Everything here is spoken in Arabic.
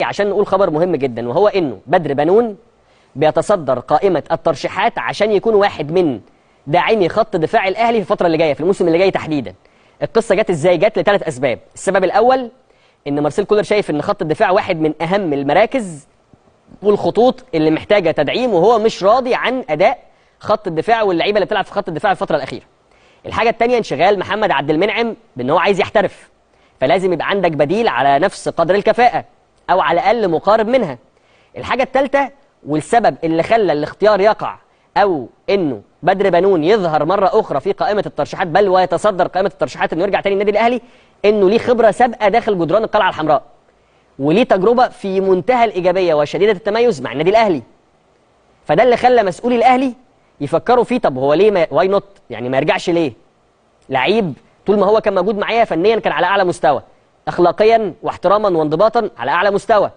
عشان نقول خبر مهم جدا، وهو انه بدر بنون بيتصدر قائمه الترشيحات عشان يكون واحد من داعمي خط دفاع الاهلي في الفتره اللي جايه، في الموسم اللي جاي تحديدا. القصه جت ازاي؟ جت لثلاث اسباب. السبب الاول ان مارسيل كولر شايف ان خط الدفاع واحد من اهم المراكز والخطوط اللي محتاجه تدعيم، وهو مش راضي عن اداء خط الدفاع واللعيبه اللي بتلعب في خط الدفاع الفتره الاخيره. الحاجه الثانيه انشغال محمد عبد المنعم بان هو عايز يحترف، فلازم يبقى عندك بديل على نفس قدر الكفاءه او على الاقل مقارب منها. الحاجه الثالثه والسبب اللي خلى الاختيار يقع او انه بدر بنون يظهر مره اخرى في قائمه الترشيحات بل ويتصدر قائمه الترشيحات انه يرجع تاني النادي الاهلي، انه ليه خبره سابقه داخل جدران القلعه الحمراء وليه تجربه في منتهى الايجابيه وشديده التميز مع النادي الاهلي. فده اللي خلى مسؤولي الاهلي يفكروا فيه، طب هو ليه واي نوت، يعني ما يرجعش ليه؟ لعيب طول ما هو كان موجود معايا فنيا كان على اعلى مستوى، اخلاقيا واحتراما وانضباطا على اعلى مستوى.